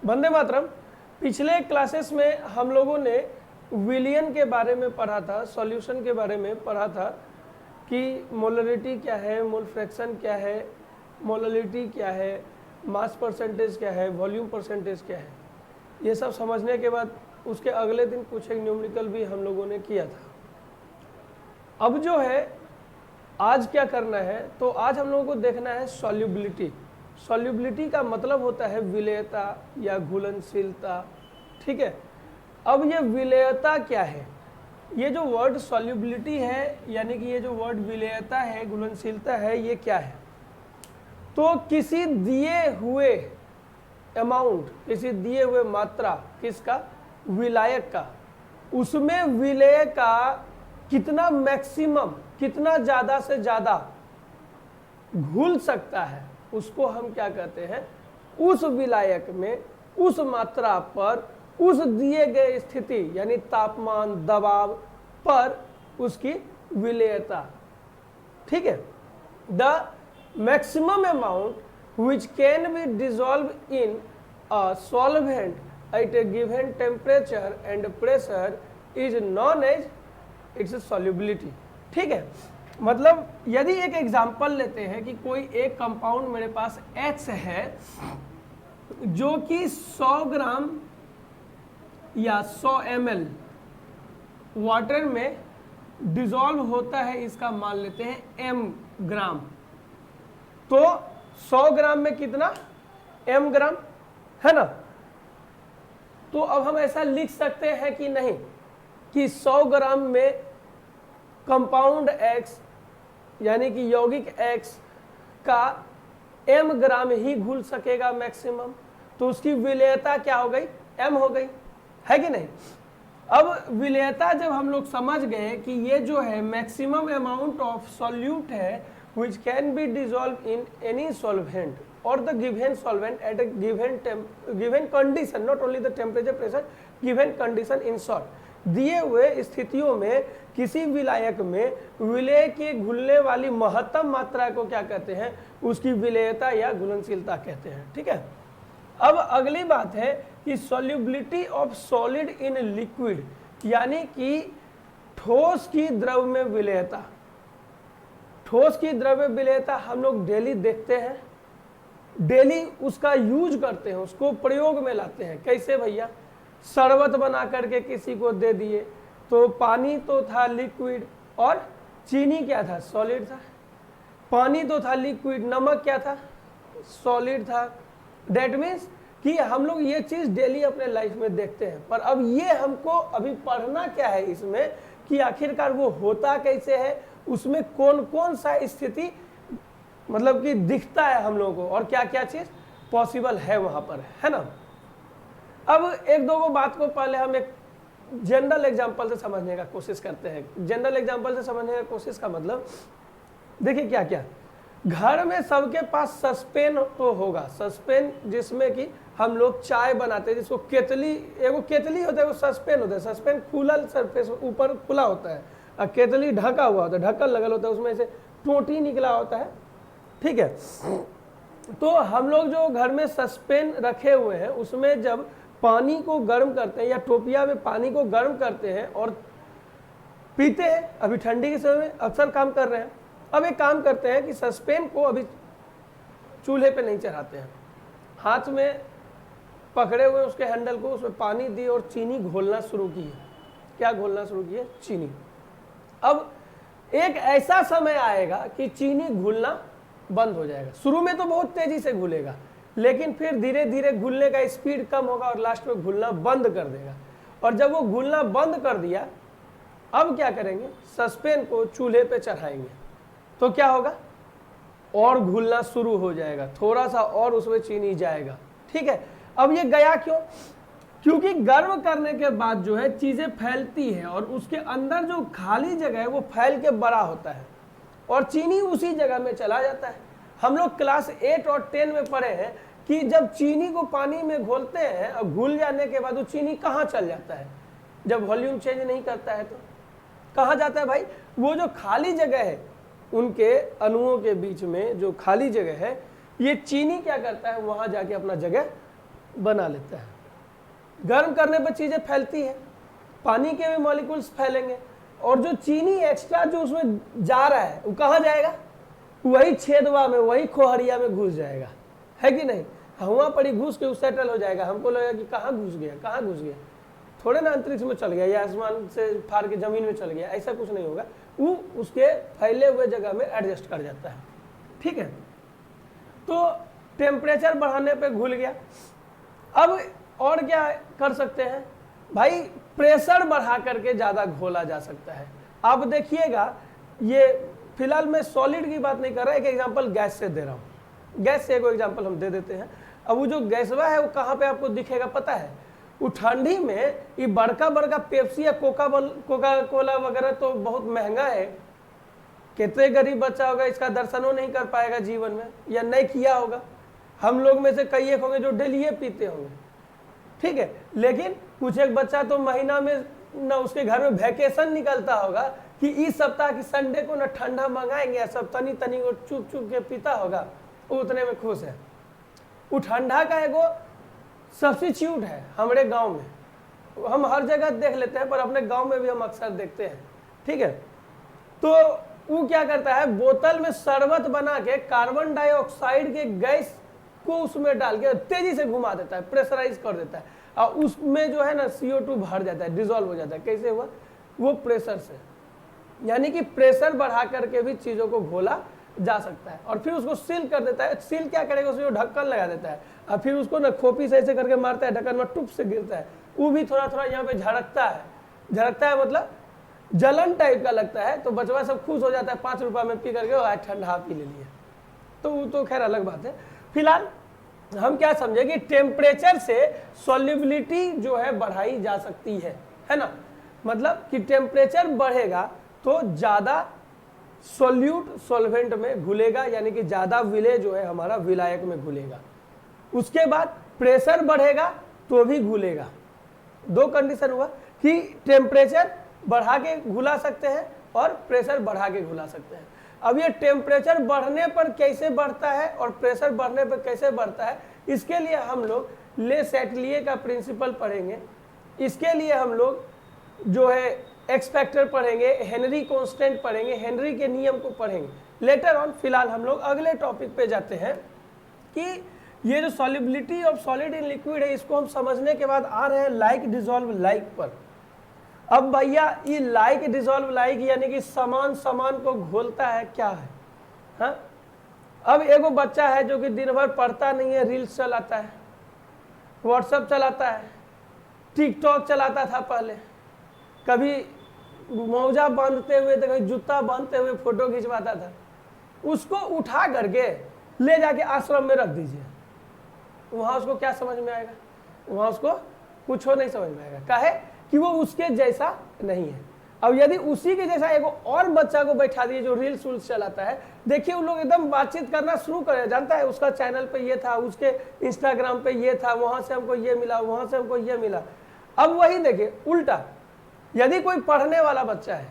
वंदे मातरम। पिछले क्लासेस में हम लोगों ने विलियन के बारे में पढ़ा था, सॉल्यूशन के बारे में पढ़ा था कि मोलरिटी क्या है, मोल फ्रैक्शन क्या है, मोलरिटी क्या है, मास परसेंटेज क्या है, वॉल्यूम परसेंटेज क्या है। ये सब समझने के बाद उसके अगले दिन कुछ एक न्यूमेरिकल भी हम लोगों ने किया था। अब जो है आज क्या करना है, तो आज हम लोगों को देखना है सॉल्युबिलिटी। सॉल्युबिलिटी का मतलब होता है विलेयता या घुलनशीलता, ठीक है। अब ये विलेयता क्या है, ये जो वर्ड सॉल्युबिलिटी है यानी कि ये जो वर्ड विलेयता है, घुलनशीलता है, ये क्या है? तो किसी दिए हुए अमाउंट, किसी दिए हुए मात्रा, किसका? विलायक का, उसमें विलेय का कितना मैक्सिमम, कितना ज्यादा से ज्यादा घुल सकता है, उसको हम क्या कहते हैं? उस विलायक में उस मात्रा पर उस दिए गए स्थिति यानी तापमान, दबाव पर उसकी विलेयता, ठीक है। The maximum amount which can be dissolve in a solvent at a given temperature and pressure is known as its solubility, ठीक है। मतलब यदि एक एग्जांपल लेते हैं कि कोई एक कंपाउंड मेरे पास X है जो कि 100 ग्राम या 100 ml वाटर में डिजॉल्व होता है, इसका मान लेते हैं m ग्राम। तो 100 ग्राम में कितना? m ग्राम, है ना। तो अब हम ऐसा लिख सकते हैं कि नहीं कि 100 ग्राम में कंपाउंड X यानी कि यौगिक X का m ग्राम ही घुल सकेगा मैक्सिमम, तो उसकी विलेयता क्या हो गई? m हो गई, है कि नहीं। अब विलेयता जब हम लोग समझ गए कि ये जो है मैक्सिमम अमाउंट ऑफ सॉल्यूट है which can be dissolved in any solvent or the given solvent at a given condition, not only the temperature, pressure, given condition, in short, दिए हुए स्थितियों में किसी विलायक में विलेय की घुलने वाली महत्तम मात्रा को क्या कहते हैं? उसकी विलेयता या घुलनशीलता कहते हैं, ठीक है। अब अगली बात है कि solubility of solid in liquid, यानी कि ठोस की द्रव में विलेयता। ठोस की द्रव में विलेयता हम लोग डेली देखते हैं, डेली उसका यूज करते हैं, उसको प्रयोग में लाते हैं। कैसे भैया? शरबत बना करके किसी को दे दिए, तो पानी तो था लिक्विड और चीनी क्या था? सॉलिड था। पानी तो था लिक्विड, नमक क्या था? सॉलिड था। डेट मीन्स कि हम लोग ये चीज डेली अपने लाइफ में देखते हैं। पर अब ये हमको अभी पढ़ना क्या है इसमें कि आखिरकार वो होता कैसे है, उसमें कौन कौन सा स्थिति मतलब कि दिखता है हम लोगों को और क्या क्या चीज पॉसिबल है वहां पर, है ना। अब एक दो बात को पहले हम एक जनरल एग्जांपल से समझने का कोशिश करते हैं। जनरल एग्जांपल से समझने का कोशिश का मतलब देखिए क्या क्या, घर में सबके पास सस्पेन तो होगा, सस्पेन जिसमें कि हम लोग चाय बनाते हैं, जिसको केतली, एगो केतली होता है, वो सस्पेन होता है। सस्पेन खुला सरफेस ऊपर खुला होता है और केतली ढका हुआ होता है, ढक्कन लगल होता है, उसमें से टोटी निकला होता है, ठीक है। तो हम लोग जो घर में सस्पेन रखे हुए हैं उसमें जब पानी को गर्म करते हैं या टोपिया में पानी को गर्म करते हैं और पीते हैं, अभी ठंडी के समय में अक्सर काम कर रहे हैं। अब एक काम करते हैं कि सस्पेन को अभी चूल्हे पे नहीं चढ़ाते हैं, हाथ में पकड़े हुए उसके हैंडल को, उसमें पानी दी और चीनी घोलना शुरू की है। क्या घोलना शुरू की है? चीनी। अब एक ऐसा समय आएगा कि चीनी घुलना बंद हो जाएगा। शुरू में तो बहुत तेजी से घुलेगा, लेकिन फिर धीरे धीरे घुलने का स्पीड कम होगा और लास्ट में घुलना बंद कर देगा। और जब वो घुलना बंद कर दिया, अब क्या करेंगे? सस्पेन को चूल्हे पे चढ़ाएंगे, तो क्या होगा? और घुलना शुरू हो जाएगा, थोड़ा सा और उसमें चीनी जाएगा, ठीक है। अब ये गया क्यों? क्योंकि गर्म करने के बाद जो है चीजें फैलती है और उसके अंदर जो खाली जगह है वो फैल के बड़ा होता है और चीनी उसी जगह में चला जाता है। हम लोग क्लास 8 और 10 में पढ़े हैं कि जब चीनी को पानी में घोलते हैं और घुल जाने के बाद वो चीनी कहाँ चल जाता है? जब वॉल्यूम चेंज नहीं करता है तो कहाँ जाता है भाई? वो जो खाली जगह है उनके अणुओं के बीच में जो खाली जगह है, ये चीनी क्या करता है? वहां जाके अपना जगह बना लेता है। गर्म करने पर चीज़ें फैलती हैं, पानी के भी मॉलिक्यूल्स फैलेंगे, और जो चीनी एक्स्ट्रा जो उसमें जा रहा है वो कहाँ जाएगा? वही छेदवा में, वही खोहरिया में घुस जाएगा, है कि नहीं? हवा पड़ी घुस के सेटल हो जाएगा। हमको लगेगा कि कहाँ घुस गया, कहाँ घुस गया, थोड़े ना अंतरिक्ष में चल गया या आसमान से फाड़ के जमीन में चल गया, ऐसा कुछ नहीं होगा। वो उसके फैले हुए जगह में एडजस्ट कर जाता है, ठीक है। तो टेम्परेचर बढ़ाने पे घुल गया। अब और क्या कर सकते हैं भाई? प्रेशर बढ़ा करके ज़्यादा घोला जा सकता है। आप देखिएगा, ये फिलहाल मैं सॉलिड की बात नहीं कर रहा, एक एग्जांपल गैस से दे रहा हूँ। गैस से एक एग्जांपल हम दे देते हैं। अब वो जो गैसवा है वो कहाँ पे आपको दिखेगा पता है? वो ठंडी में ये बड़का बड़का पेप्सी या कोका कोला वगैरह तो बहुत महंगा है। कितने गरीब बच्चा होगा इसका दर्शनों नहीं कर पाएगा जीवन में, या नहीं किया होगा। हम लोग में से कई एक होंगे जो डेली ये पीते होंगे, ठीक है। लेकिन कुछ एक बच्चा तो महीना में ना उसके घर में वैकेशन निकलता होगा कि इस सप्ताह की संडे को ना ठंडा मंगाएंगे, सब तनी तनी को चुप चुप के पीता होगा, वो उतने में खुश है। वो ठंडा का एगो सब्स्टिट्यूट है हमारे गांव में, हम हर जगह देख लेते हैं, पर अपने गांव में भी हम अक्सर देखते हैं, ठीक है। तो वो क्या करता है, बोतल में शरबत बना के कार्बन डाइऑक्साइड के गैस को उसमें डाल के तेजी से घुमा देता है, प्रेशराइज कर देता है, और उसमें जो है ना CO2 भर जाता है, डिजोल्व हो जाता है। कैसे हुआ? वो प्रेशर से। यानी कि प्रेशर बढ़ा करके भी चीज़ों को घोला जा सकता है, और फिर उसको सील कर देता है। सील क्या करेगा? उसमें ढक्कन लगा देता है, और फिर उसको ना खोपी से ऐसे करके मारता है, ढक्कन में टुप से गिरता है, वो भी थोड़ा थोड़ा यहाँ पे झड़कता है। झड़कता है मतलब जलन टाइप का लगता है, तो बचवा सब खुश हो जाता है, 5 रुपये में पी करके आज ठंडा पी ले लिया। तो वो तो खैर अलग बात है। फिलहाल हम क्या समझे कि टेम्परेचर से सॉल्युबिलिटी जो है बढ़ाई जा सकती है ना। मतलब कि टेम्परेचर बढ़ेगा तो ज़्यादा सॉल्यूट सॉल्वेंट में घुलेगा, यानी कि ज़्यादा विलय जो है हमारा विलायक में घुलेगा। उसके बाद प्रेशर बढ़ेगा तो भी घुलेगा। दो कंडीशन हुआ कि टेम्परेचर बढ़ा के घुला सकते हैं और प्रेशर बढ़ा के घुला सकते हैं। अब ये टेम्परेचर बढ़ने पर कैसे बढ़ता है और प्रेशर बढ़ने पर कैसे बढ़ता है, इसके लिए हम लोग ले सेटलिए का प्रिंसिपल पढ़ेंगे। इसके लिए हम लोग जो है एक्स फैक्टर पढ़ेंगे, हेनरी कांस्टेंट पढ़ेंगे, हेनरी के नियम को पढ़ेंगे लेटर ऑन। फिलहाल हम लोग अगले टॉपिक पे जाते हैं कि ये जो solubility of solid in liquid है, इसको हम समझने के बाद आ रहे हैं लाइक डिसॉल्व लाइक पर। अब भैया ये लाइक डिसॉल्व लाइक यानी कि समान समान को घोलता है, क्या है? हाँ, अब एगो बच्चा है जो कि दिन भर पढ़ता नहीं है, रील्स चलाता है, व्हाट्सएप चलाता है, टिकटॉक चलाता था पहले, कभी मौजा बांधते हुए तो कभी जूता बांधते हुए फोटो खिंचवाता था। उसको उठा करके ले जाके आश्रम में रख दीजिए, वहाँ उसको क्या समझ में आएगा? वहाँ उसको कुछ नहीं समझ में आएगा। काहे कि वो उसके जैसा नहीं है। अब यदि उसी के जैसा एगो और बच्चा को बैठा दिए जो रील्स उल्स चलाता है, देखिए उन लोग एकदम बातचीत करना शुरू करें। जानता है उसका चैनल पे ये था, उसके इंस्टाग्राम पे ये था, वहाँ से हमको ये मिला, वहाँ से हमको ये मिला। अब वही देखिए उल्टा, यदि कोई पढ़ने वाला बच्चा है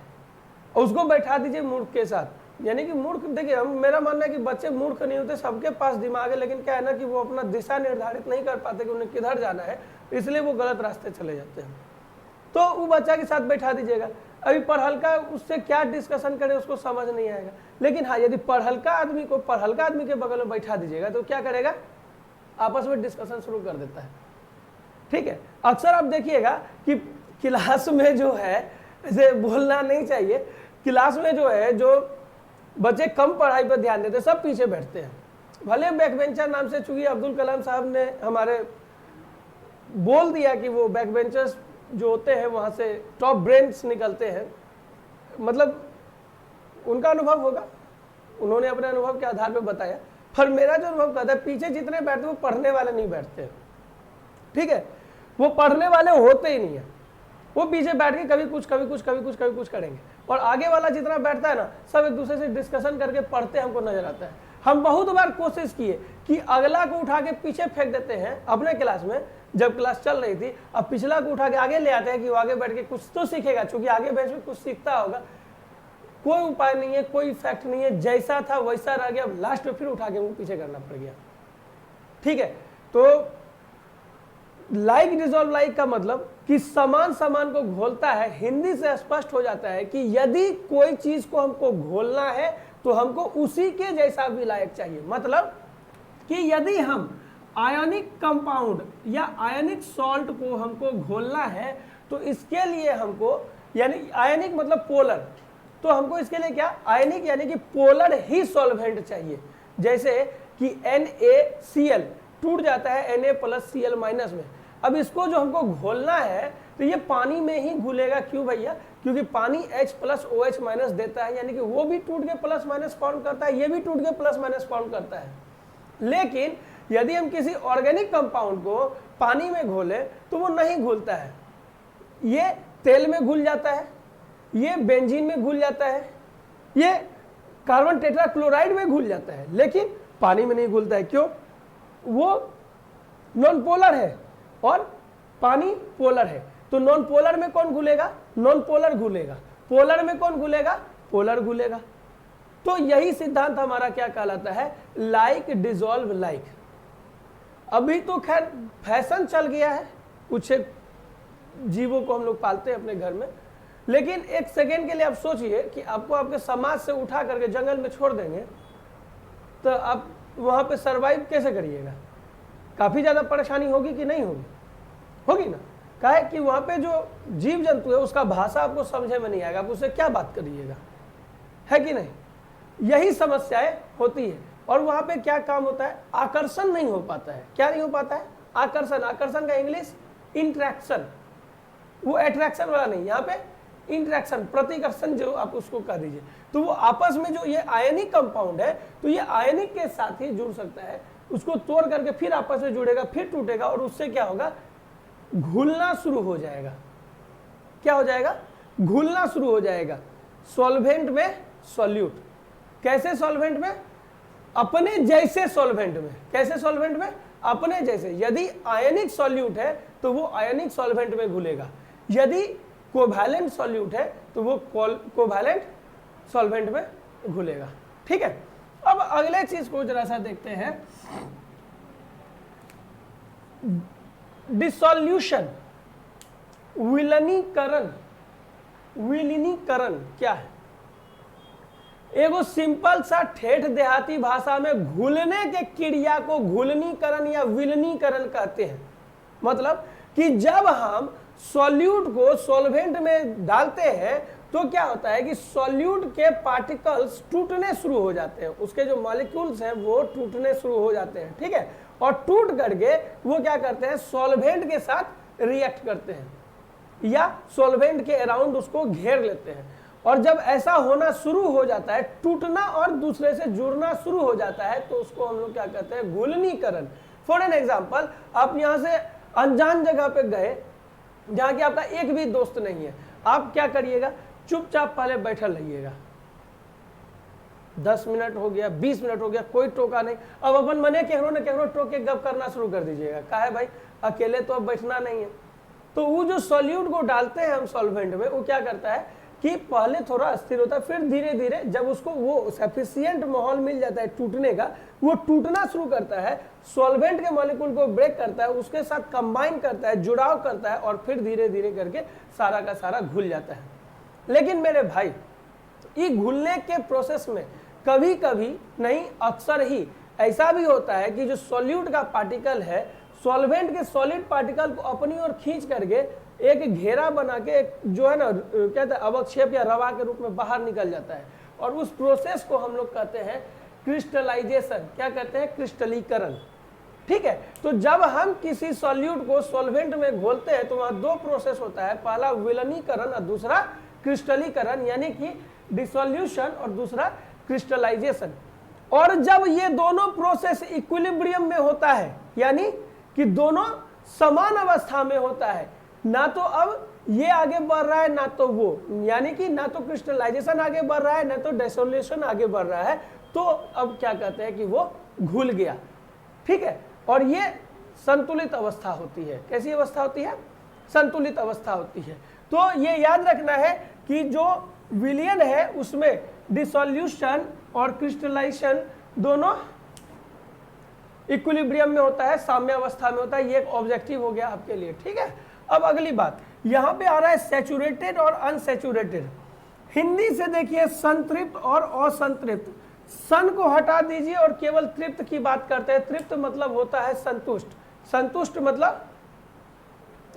उसको बैठा दीजिए मूर्ख के साथ, यानी कि मूर्ख, देखिए हम, मेरा मानना है कि बच्चे मूर्ख नहीं होते, सबके पास दिमाग है, लेकिन क्या है ना कि वो अपना दिशा निर्धारित नहीं कर पाते कि उन्हें किधर जाना है, इसलिए वो गलत रास्ते चले जाते हैं। तो वो बच्चा के साथ बैठा दीजिएगा। अभी पढ़हल्का उससे क्या डिस्कशन करें उसको समझ नहीं आएगा, लेकिन हाँ यदि पढ़हल्का आदमी को पढ़हल्का आदमी के बगल में बैठा दीजिएगा तो क्या करेगा? आपस में डिस्कशन शुरू कर देता है, ठीक है। अक्सर आप देखिएगा कि क्लास में जो है, ऐसे बोलना नहीं चाहिए, क्लास में जो है जो बच्चे कम पढ़ाई पर ध्यान देते सब पीछे बैठते हैं। भले बैक बेंचर नाम से, चूंकि अब्दुल कलाम साहब ने हमारे बोल दिया कि वो बैक बेंचर्स जो होते हैं वहाँ से टॉप ब्रेन्स निकलते हैं, मतलब उनका अनुभव होगा, उन्होंने अपने अनुभव के आधार पर बताया। पर मेरा जो अनुभव कहता है, पीछे जितने बैठते वो पढ़ने वाले नहीं बैठते, ठीक है, वो पढ़ने वाले होते ही नहीं है। वो पीछे बैठ के कभी कुछ कभी कुछ कभी कुछ कभी कुछ करेंगे, और आगे वाला जितना बैठता है ना, सब एक दूसरे से डिस्कशन करके पढ़ते हमको नजर आता है। हम बहुत बार कोशिश किए कि अगला को उठा के पीछे फेंक देते हैं अपने क्लास में जब क्लास चल रही थी, अब पिछला को उठा के आगे ले आते हैं कि वो आगे बैठ के कुछ तो सीखेगा, चूंकि आगे बेंच में कुछ सीखता होगा। कोई उपाय नहीं है, कोई इफेक्ट नहीं है, जैसा था वैसा रह गया। अब लास्ट में फिर उठा के वो पीछे करना पड़ गया, ठीक है। तो लाइक डिसॉल्व लाइक का मतलब कि समान समान को घोलता है। हिंदी से स्पष्ट हो जाता है कि यदि कोई चीज को हमको घोलना है तो हमको उसी के जैसा विलायक चाहिए। मतलब कि यदि हम आयनिक कंपाउंड या आयनिक सॉल्ट को हमको घोलना है तो इसके लिए हमको, यानी आयनिक मतलब पोलर, तो हमको इसके लिए क्या, आयनिक यानी कि पोलर ही सॉल्वेंट चाहिए। जैसे कि NaCl टूट जाता है Na+Cl- में। अब इसको जो हमको घोलना है तो ये पानी में ही घुलेगा। क्यों भैया? क्योंकि पानी H+OH- देता है, यानी कि वो भी टूट के प्लस माइनस फॉर्म करता है, ये भी टूट के प्लस माइनस फॉर्म करता है। लेकिन यदि हम किसी ऑर्गेनिक कंपाउंड को पानी में घोले तो वो नहीं घुलता है। ये तेल में घुल जाता है, ये बेंजीन में घुल जाता है, ये कार्बन टेट्राक्लोराइड में घुल जाता है, लेकिन पानी में नहीं घुलता है। क्यों? वो नॉन पोलर है और पानी पोलर है। तो नॉन पोलर में कौन घुलेगा? नॉन पोलर घुलेगा। पोलर में कौन घुलेगा? पोलर घुलेगा। तो यही सिद्धांत हमारा क्या कहलाता है? Like dissolve like. अभी तो खैर फैशन चल गया है, कुछ जीवों को हम लोग पालते हैं अपने घर में, लेकिन एक सेकेंड के लिए आप सोचिए कि आपको आपके समाज से उठा करके जंगल में छोड़ देंगे तो आप वहां पे सरवाइव कैसे करिएगा? काफी ज्यादा परेशानी होगी कि नहीं होगी? होगी ना। काहे कि वहां पे जो जीव जंतु है उसका भाषा आपको समझे में नहीं आएगा, आप उससे क्या बात करिएगा, है कि नहीं? यही समस्याएं होती है। और वहां पे क्या काम होता है? आकर्षण नहीं हो पाता है। क्या नहीं हो पाता है? आकर्षण। आकर्षण का इंग्लिश इंट्रैक्शन, वो अट्रैक्शन वाला नहीं, यहाँ पे इंट्रैक्शन, प्रतिकर्षण जो आप उसको कह दीजिए। तो वो आपस में जो ये आयनिक कंपाउंड है तो ये आयनिक के साथ ही जुड़ सकता है, उसको तोड़ करके फिर आपस में जुड़ेगा, फिर टूटेगा और उससे क्या होगा? घुलना शुरू हो जाएगा। क्या हो जाएगा? घुलना शुरू हो जाएगा। सॉल्वेंट में सॉल्यूट। कैसे सॉल्वेंट में? अपने जैसे सॉल्वेंट में। कैसे सॉल्वेंट में? अपने जैसे। यदि आयनिक सॉल्यूट है तो वो आयनिक सॉल्वेंट में घुलेगा, यदि कोवैलेंट सॉल्यूट है तो वो कोवैलेंट सॉल्वेंट में घुलेगा। ठीक है, अब अगले चीज को जरा सा देखते हैं। डिसॉल्यूशन, विलीनीकरण। विलीनीकरण क्या है? एगो सिंपल सा ठेठ देहाती भाषा में घुलने के क्रिया को घुलनीकरण या विलीनीकरण कहते हैं। मतलब कि जब हम सॉल्यूट को सॉल्वेंट में डालते हैं तो क्या होता है कि सॉल्यूट के पार्टिकल्स टूटने शुरू हो जाते हैं, उसके जो मॉलिक्यूल्स हैं वो टूटने शुरू हो जाते हैं। ठीक है, और टूट करके वो क्या करते हैं? सॉल्वेंट के साथ रिएक्ट करते हैं या सॉल्वेंट के अराउंड उसको घेर लेते हैं। और जब ऐसा होना शुरू हो जाता है, टूटना और दूसरे से जुड़ना शुरू हो जाता है, तो उसको हम लोग क्या कहते हैं? घुलनीकरण। फॉर एन एग्जाम्पल, आप यहाँ से अनजान जगह पे गए जहाँ की आपका एक भी दोस्त नहीं है, आप क्या करिएगा? चुपचाप पहले बैठल रहिएगा। 10 मिनट हो गया, 20 मिनट हो गया, कोई टोका नहीं, अब अपन मने केहरो न केहरो टोक के गप करना शुरू कर दीजिएगा। काहे भाई? अकेले तो अब बैठना नहीं है। तो वो जो सॉल्यूट को डालते हैं हम सॉल्वेंट में, वो क्या करता है कि पहले थोड़ा अस्थिर होता है, फिर धीरे धीरे जब उसको वो सफिशिएंट माहौल मिल जाता है टूटने का, वो टूटना शुरू करता है, सॉल्वेंट के मॉलिक्यूल को ब्रेक करता है, उसके साथ कंबाइन करता है, जुड़ाव करता है, और फिर धीरे धीरे करके सारा का सारा घुल जाता है। लेकिन मेरे भाई, ये घुलने के प्रोसेस में कभी कभी नहीं, अक्सर ही ऐसा भी होता है कि जो सॉल्यूट का पार्टिकल है सॉल्वेंट के सॉलिड पार्टिकल को अपनी ओर खींच करके एक घेरा बना के एक जो है ना कहते हैं अवक्षेप या रवा के रूप में बाहर निकल जाता है, और उस प्रोसेस को हम लोग कहते हैं क्रिस्टलाइजेशन। क्या कहते हैं? क्रिस्टलीकरण। ठीक है, तो जब हम किसी सॉल्यूट को सॉल्वेंट में घोलते हैं तो वहां दो प्रोसेस होता है, पहला विलीनीकरण और दूसरा क्रिस्टलीकरण, यानी कि डिसॉल्यूशन और दूसरा क्रिस्टलाइजेशन। और जब ये दोनों प्रोसेस इक्विलिब्रियम में होता है, यानी कि दोनों समान अवस्था में होता है, ना तो अब ये आगे बढ़ रहा है ना तो वो, यानी कि ना तो क्रिस्टलाइजेशन आगे बढ़ रहा है ना तो डिसोल्यूशन आगे बढ़ रहा है, तो अब क्या कहते हैं कि वो घुल गया। ठीक है, और ये संतुलित अवस्था होती है। कैसी अवस्था होती है? संतुलित अवस्था होती है। तो ये याद रखना है कि जो विलियन है उसमें डिसोल्यूशन और क्रिस्टलाइजेशन दोनों इक्विलिब्रियम में होता है, साम्य अवस्था में होता है। ये एक ऑब्जेक्टिव हो गया आपके लिए, ठीक है। अब अगली बात यहां पे आ रहा है सैचुरेटेड और अनसैचुरेटेड। हिंदी से देखिए संतृप्त और असंतृप्त। सन को हटा दीजिए और केवल तृप्त की बात करते हैं। तृप्त मतलब होता है संतुष्ट। संतुष्ट मतलब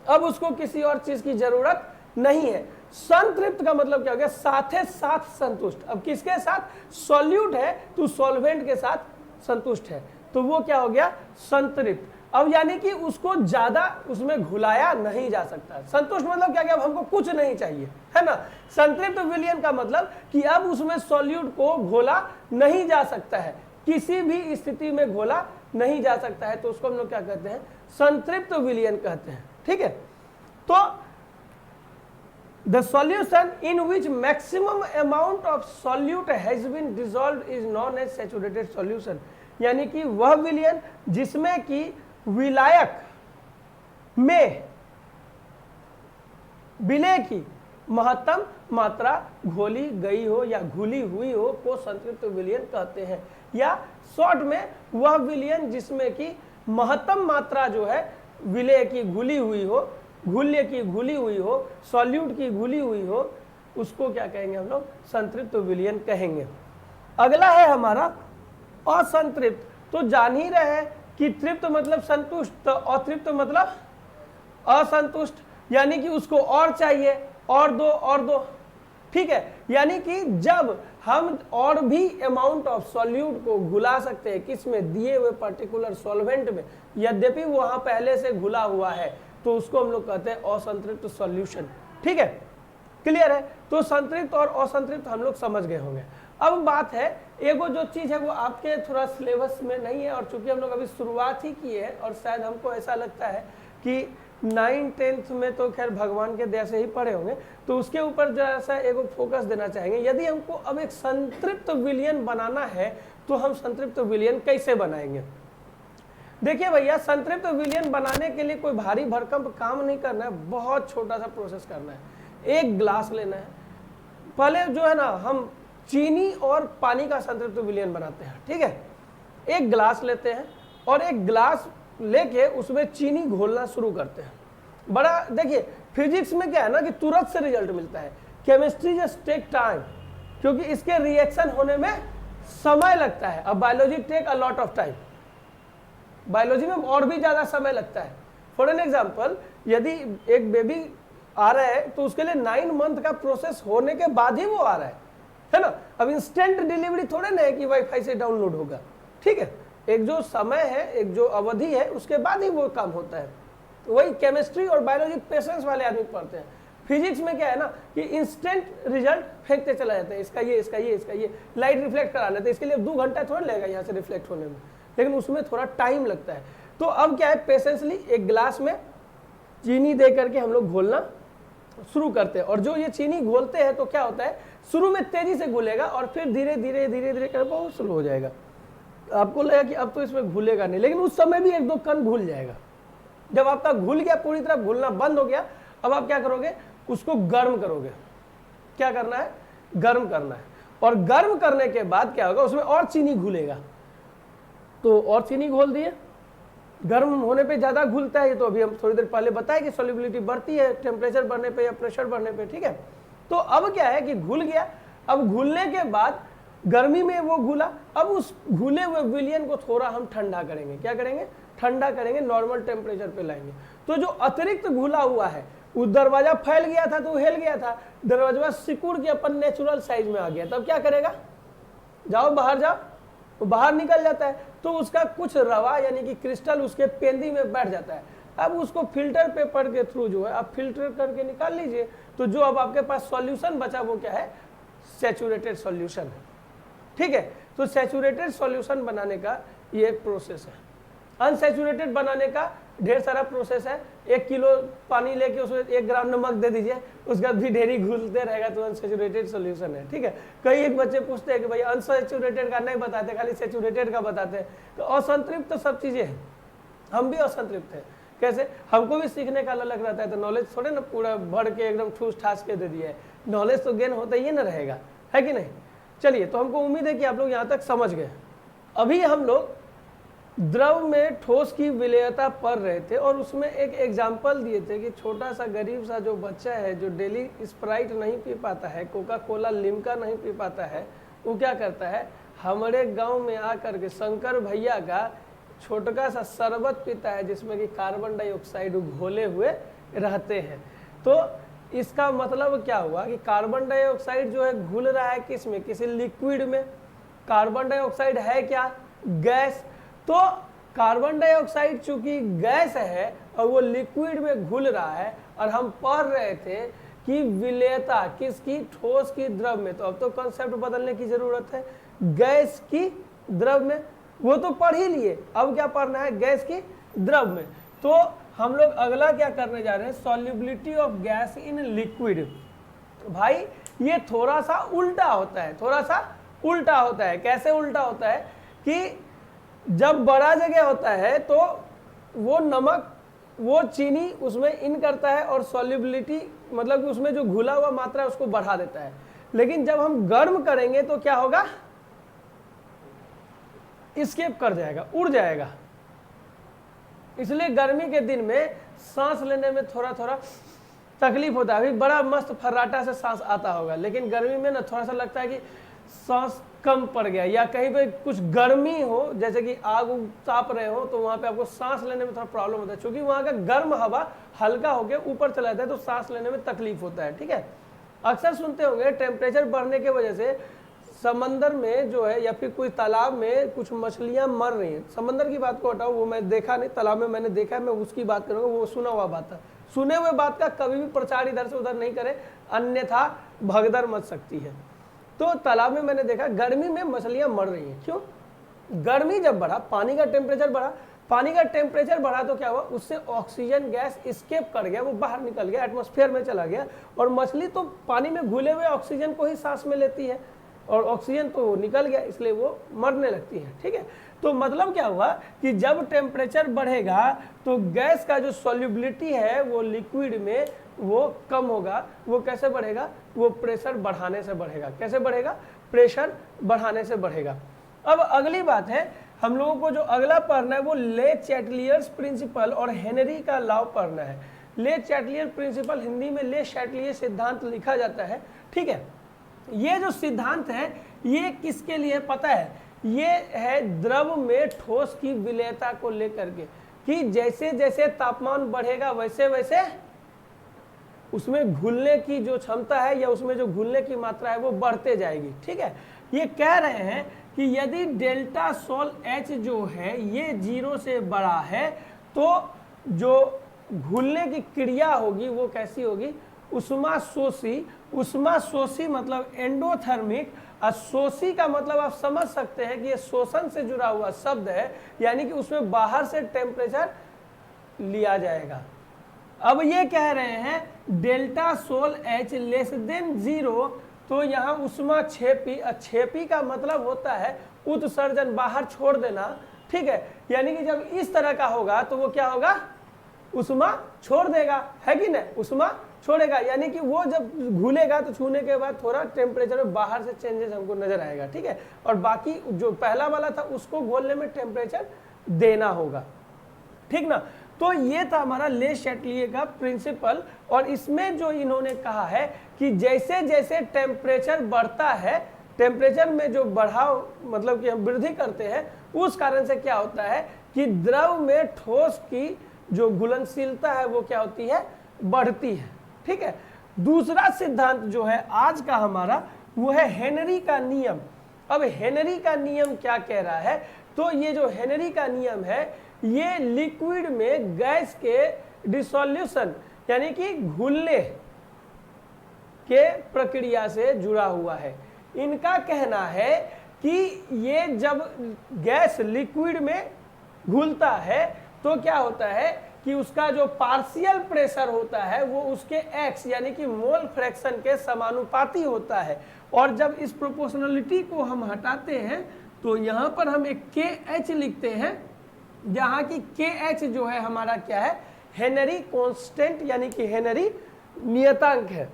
अब उसको किसी और चीज की जरूरत नहीं है। संतृप्त का मतलब क्या हो गया, साथे साथ संतुष्ट। अब किसके साथ, सॉल्यूट है तो सॉल्वेंट के साथ संतुष्ट है, तो वो क्या हो गया, संतृप्त। अब यानी कि उसको ज्यादा उसमें घुलाया नहीं जा सकता। संतुष्ट मतलब क्या, अब हमको कुछ नहीं चाहिए, है ना। संतृप्त विलयन का मतलब कि अब उसमें सॉल्यूट को घोला नहीं जा सकता है, किसी भी स्थिति में घोला नहीं जा सकता है, तो उसको हम लोग क्या कहते हैं, संतृप्त विलयन कहते हैं, ठीक है। तो the solution in which maximum amount of solute has been dissolved is known as saturated solution। यानी कि वह विलयन जिसमें कि विलायक में विलय की महत्तम मात्रा घोली गई हो या घुली हुई हो को संतृप्त विलयन कहते हैं। या शॉर्ट में वह विलयन जिसमें कि महत्तम मात्रा जो है विलय की घुली हुई हो, घुल्य की घुली हुई हो, सॉल्यूट की घुली हुई हो, उसको क्या कहेंगे हम लोग, संतृप्त विलयन कहेंगे। अगला है हमारा असंतृप्त। तो जान ही रहे हैं कि तृप्त मतलब संतुष्ट, तो अतृप्त मतलब असंतुष्ट, यानी कि उसको और चाहिए, और दो, ठीक है। यानी कि जब हम और भी अमाउंट ऑफ सॉल्यूट को घुला सकते हैं, किसमें, दिए हुए पर्टिकुलर सॉल्वेंट में, यद्यपि वहां पहले से घुला हुआ है, तो उसको हम लोग कहते हैं असंतृप्त सॉल्यूशन, ठीक है। क्लियर है। तो संतृप्त और असंतृप्त हम लोग समझ गए होंगे। अब बात है, एगो जो चीज है वो आपके थोड़ा सिलेबस में नहीं है, और चूंकि हम लोग अभी शुरुआत ही की है, और शायद हमको ऐसा लगता है कि 9th-10th में तो खैर भगवान के दया से ही पढ़े होंगे, तो उसके ऊपर जरा सा एगो फोकस देना चाहेंगे। यदि हमको अब एक संतृप्त विलयन बनाना है, तो हम संतृप्त विलयन कैसे बनाएंगे। देखिए भैया, संतृप्त विलयन बनाने के लिए कोई भारी भरकम काम नहीं करना है, बहुत छोटा सा प्रोसेस करना है। एक ग्लास लेना है, पहले जो है ना हम चीनी और पानी का संतृप्त विलयन बनाते हैं, ठीक है। एक ग्लास लेते हैं और एक ग्लास लेके उसमें चीनी घोलना शुरू करते हैं। बड़ा देखिए, फिजिक्स में क्या है ना कि तुरंत से रिजल्ट मिलता है, केमिस्ट्री जस्ट टेक टाइम, क्योंकि इसके रिएक्शन होने में समय लगता है। अब biology take a lot of time, biology में और भी ज्यादा समय लगता है। फॉर एन एग्जाम्पल, यदि एक बेबी आ रहा है तो उसके लिए 9 मंथ का प्रोसेस होने के बाद ही वो आ रहा है ना। अब इंस्टेंट डिलीवरी थोड़े ना है कि वाईफाई से डाउनलोड होगा, ठीक है। एक जो समय है, एक जो अवधि है, उसके बाद ही वो काम होता है। वही केमिस्ट्री और बायोलॉजी पेशेंस वाले आदमी पढ़ते हैं। फिजिक्स में क्या है ना कि इंस्टेंट रिजल्ट फेंकते चला जाता है, इसका ये, इसका ये, इसका ये, लाइट रिफ्लेक्ट करा लेते हैं, इसके लिए 2 घंटा थोड़ा लगेगा यहाँ से रिफ्लेक्ट होने में, लेकिन उसमें थोड़ा टाइम लगता है। तो अब क्या है, पेशेंसली एक गिलास में चीनी दे करके हम लोग घोलना शुरू करते हैं। और जो ये चीनी घोलते हैं तो क्या होता है, शुरू में तेजी से घुलेगा और फिर धीरे धीरे धीरे धीरे कर बहुत स्लो हो जाएगा। आपको लगेगा कि अब तो इसमें घुलेगा नहीं, लेकिन उस समय भी 1-2 कण घुल जाएगा। जब आपका घुल गया, पूरी तरह घुलना बंद हो गया, अब आप क्या करोगे, उसको गर्म करोगे। क्या करना है, गर्म करना है। और गर्म करने के बाद क्या होगा, उसमें और चीनी घुलेगा, तो और चीनी घोल दिए। गर्म होने पे ज्यादा घुलता है, तो अभी हम थोड़ी देर पहले बताए कि सॉल्युबिलिटी बढ़ती है टेम्परेचर बढ़ने पे या प्रेशर बढ़ने पे, ठीक है। तो अब क्या है कि घुल गया। अब घुलने के बाद गर्मी में वो घुला, अब उस घुले हुए विलयन को थोड़ा हम ठंडा करेंगे। क्या करेंगे, ठंडा करेंगे, नॉर्मल टेम्परेचर पे लाएंगे। तो जो अतिरिक्त घुला हुआ है, उस दरवाजा फैल गया था तो हिल गया था, दरवाजा सिकुड़ के अपन नेचुरल साइज में आ गया, तब क्या करेगा, जाओ बाहर जाओ, वो बाहर निकल जाता है। तो उसका कुछ रवा यानी कि क्रिस्टल उसके पेंदी में बैठ जाता है। अब उसको फिल्टर पेपर के थ्रू जो है आप फिल्टर करके निकाल लीजिए। तो जो अब आपके पास सॉल्यूशन बचा वो क्या है, सैचुरेटेड सॉल्यूशन है, ठीक है। तो सैचुरेटेड सॉल्यूशन बनाने का ये एक प्रोसेस है। अनसैचुरेटेड बनाने का ढेर सारा प्रोसेस है। 1 किलो पानी लेके उसमें 1 ग्राम नमक दे दीजिए, उसका भी ढेरी घुलते रहेगा, तो अनसैचुरेटेड सॉल्यूशन है, ठीक है। कई एक बच्चे पूछते हैं कि भाई अनसैचुरेटेड का नहीं बताते, खाली सैचुरेटेड का बताते हैं। तो असंतृप्त तो सब चीजें हैं, हम भी असंतृप्त हैं। कैसे, हमको भी सीखने का अलग रहता है, तो नॉलेज थोड़े ना पूरा भर के एकदम ठूस ठास के दे दिया है। नॉलेज तो गेन होता ही ना रहेगा, है कि नहीं। चलिए, तो हमको उम्मीद है कि आप लोग यहाँ तक समझ गए। अभी हम लोग द्रव में ठोस की विलेयता पढ़ रहे थे और उसमें एक एग्जाम्पल दिए थे कि छोटा सा गरीब सा जो बच्चा है जो डेली स्प्राइट नहीं पी पाता है, कोका कोला लिम्का नहीं पी पाता है, वो क्या करता है, हमारे गांव में आकर के शंकर भैया का छोटका सा शरबत पीता है जिसमें कि कार्बन डाइऑक्साइड घोले हुए रहते हैं। तो इसका मतलब क्या हुआ कि कार्बन डाइऑक्साइड जो है घुल रहा है किस में, किसी लिक्विड में। कार्बन डाइऑक्साइड है क्या, गैस। तो कार्बन डाइऑक्साइड चूंकि गैस है और वो लिक्विड में घुल रहा है और हम पढ़ रहे थे कि विलेयता किसकी, ठोस की द्रव में। तो अब तो कॉन्सेप्ट बदलने की जरूरत है, गैस की द्रव में, वो तो पढ़ ही लिए, अब क्या पढ़ना है, गैस की द्रव में। तो हम लोग अगला क्या करने जा रहे हैं, solubility of gas in liquid. भाई ये थोड़ा सा उल्टा होता है, थोड़ा सा उल्टा होता है। कैसे उल्टा होता है कि जब बड़ा जगह होता है तो वो नमक, वो चीनी उसमें इन करता है और सॉल्युबिलिटी मतलब कि उसमें जो घुला हुआ मात्रा है उसको बढ़ा देता है। लेकिन जब हम गर्म करेंगे तो क्या होगा, एस्केप कर जाएगा, उड़ जाएगा। इसलिए गर्मी के दिन में सांस लेने में थोड़ा थोड़ा तकलीफ होता है। अभी बड़ा मस्त फर्राटा से सांस आता होगा, लेकिन गर्मी में ना थोड़ा सा लगता है कि सांस कम पड़ गया, या कहीं पे कुछ गर्मी हो जैसे कि आग ताप रहे हो तो वहां पे आपको सांस लेने में थोड़ा प्रॉब्लम होता है, क्योंकि वहां का गर्म हवा हल्का होकर ऊपर चला जाता है तो सांस लेने में तकलीफ होता है। ठीक है, अक्सर सुनते होंगे टेम्परेचर बढ़ने की वजह से समंदर में जो है या फिर कोई तालाब में कुछ मछलियां मर रही हैं। समंदर की बात को हटाओ, वो मैं देखा नहीं, तालाब में मैंने देखा है, मैं उसकी बात करूंगा, वो सुना हुआ बात है। सुने हुए बात का कभी भी प्रचार इधर से उधर नहीं करें, अन्यथा भगदड़ मच सकती है। तो तालाब में मैंने देखा गर्मी में मछलियां मर रही हैं। क्यों, गर्मी जब बढ़ा, पानी का टेम्परेचर बढ़ा, पानी का टेम्परेचर बढ़ा तो क्या हुआ, उससे ऑक्सीजन गैस एस्केप कर गया, वो बाहर निकल गया, एटमॉस्फेयर में चला गया। और मछली तो पानी में घुले हुए ऑक्सीजन को ही सांस में लेती है और ऑक्सीजन तो निकल गया, इसलिए वो मरने लगती है। ठीक है, तो मतलब क्या हुआ कि जब टेम्परेचर बढ़ेगा तो गैस का जो सॉल्युबिलिटी है वो लिक्विड में वो कम होगा। वो कैसे बढ़ेगा, वो प्रेशर बढ़ाने से बढ़ेगा। कैसे बढ़ेगा, प्रेशर बढ़ाने से बढ़ेगा। अब अगली बात है, हम लोगों को जो अगला पढ़ना है वो ले चैटलियर्स प्रिंसिपल और हेनरी का लॉ पढ़ना है। ले चैटलियर प्रिंसिपल, हिंदी में ले चैटलियर सिद्धांत लिखा जाता है। ठीक है, ये जो सिद्धांत है ये किसके लिए पता है, ये है द्रव में ठोस की विलेयता को लेकर के, कि जैसे जैसे तापमान बढ़ेगा वैसे वैसे उसमें घुलने की जो क्षमता है या उसमें जो घुलने की मात्रा है वो बढ़ते जाएगी। ठीक है, ये कह रहे हैं कि यदि डेल्टा सोल एच जो है ये 0 से बड़ा है तो जो घुलने की क्रिया होगी वो कैसी होगी, उष्मा शोषी। उष्मा शोषी मतलब एंडोथर्मिक, और शोषी का मतलब आप समझ सकते हैं कि ये शोषण से जुड़ा हुआ शब्द है, यानी कि उसमें बाहर से टेम्परेचर लिया जाएगा। अब ये कह रहे हैं delta sol H less than 0, तो यहाँ उष्मा क्षेपी, क्षेपी का मतलब होता है उत्सर्जन, बाहर छोड़ देना। ठीक है, यानी कि जब इस तरह का होगा तो वो क्या होगा, उष्मा छोड़ देगा, है कि नहीं, उष्मा छोड़ेगा, यानी कि वो जब घुलेगा तो छूने के बाद थोड़ा टेम्परेचर में बाहर से चेंजेस हमको नजर आएगा। ठीक है, और बाकी जो पहला वाला था उसको घोलने में टेम्परेचर देना होगा। ठीक ना, तो ये था हमारा ले चैटलियर का प्रिंसिपल। और इसमें जो इन्होंने कहा है कि जैसे जैसे टेम्परेचर बढ़ता है, टेम्परेचर में जो बढ़ाव मतलब कि हम वृद्धि करते हैं, उस कारण से क्या होता है कि द्रव में ठोस की जो घुलनशीलता है वो क्या होती है, बढ़ती है। ठीक है, दूसरा सिद्धांत जो है आज का हमारा वो है हेनरी का नियम। अब हेनरी का नियम क्या कह रहा है, तो ये जो हेनरी का नियम है ये लिक्विड में गैस के डिसोल्यूशन यानी कि घुलने के प्रक्रिया से जुड़ा हुआ है। इनका कहना है कि ये जब गैस लिक्विड में घुलता है तो क्या होता है कि उसका जो पार्शियल प्रेशर होता है वो उसके x यानी कि मोल फ्रैक्शन के समानुपाती होता है। और जब इस प्रोपोर्शनलिटी को हम हटाते हैं तो यहाँ पर हम एक KH लिखते हैं, जहाँ की KH जो है हमारा क्या है, हेनरी कांस्टेंट यानी कि हेनरी नियतांक है।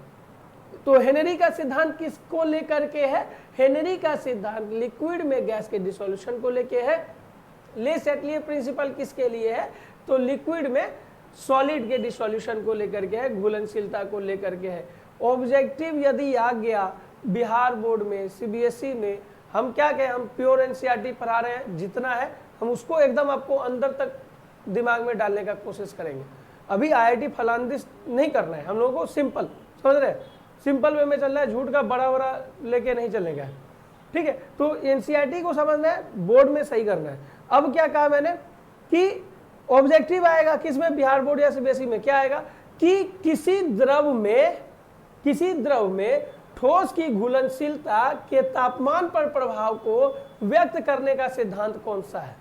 तो हेनरी का सिद्धांत किसको लेकर के है, हेनरी का सिद्धांत लिक्विड में गैस के डिसोल्यूशन को लेके है। ले सेटलियर प्रिंसिपल किसके लिए है? तो लिक्विड में सॉलिड के डिसोल्यूशन को लेकर के है, घुलनशीलता को लेकर के है। ऑब्जेक्टिव यदि आ गया बिहार बोर्ड में, सीबीएसई में, हम क्या कहें, हम प्योर एनसीईआरटी पढ़ा रहे हैं, जितना है हम उसको एकदम आपको अंदर तक दिमाग में डालने का कोशिश करेंगे। अभी आईआईटी फलांदिस नहीं करना है हम लोगों को, सिंपल, समझ रहे हैं, सिंपल वे में चलना है, झूठ का बड़ा बड़ा लेके नहीं चलने का है, ठीक है। तो एनसीईआरटी को समझना है, बोर्ड में सही करना है। अब क्या कहा मैंने कि ऑब्जेक्टिव आएगा किसमें, बिहार बोर्ड या सीबीएसई में, क्या आएगा कि किसी द्रव में ठोस की घुलनशीलता के तापमान पर प्रभाव को व्यक्त करने का सिद्धांत कौन सा है।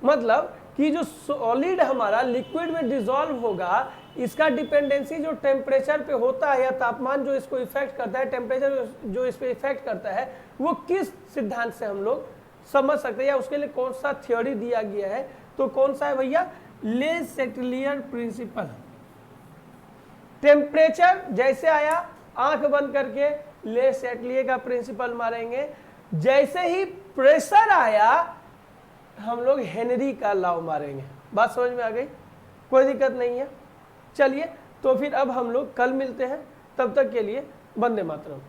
मतलब कि जो सॉलिड हमारा लिक्विड में डिसॉल्व होगा, इसका डिपेंडेंसी जो टेम्परेचर पे होता है या तापमान जो इसको इफेक्ट करता है, टेम्परेचर जो इस पे इफेक्ट करता है, वो किस सिद्धांत से हम लोग समझ सकते हैं, या उसके लिए कौन सा थ्योरी दिया गया है। तो कौन सा है भैया, ले सेटलियर प्रिंसिपल। टेम्परेचर जैसे आया, आंख बंद करके ले सेटलियर का प्रिंसिपल मारेंगे। जैसे ही प्रेशर आया, हम लोग हेनरी का लॉ मारेंगे। बात समझ में आ गई, कोई दिक्कत नहीं है। चलिए, तो फिर अब हम लोग कल मिलते हैं, तब तक के लिए वंदे मातरम।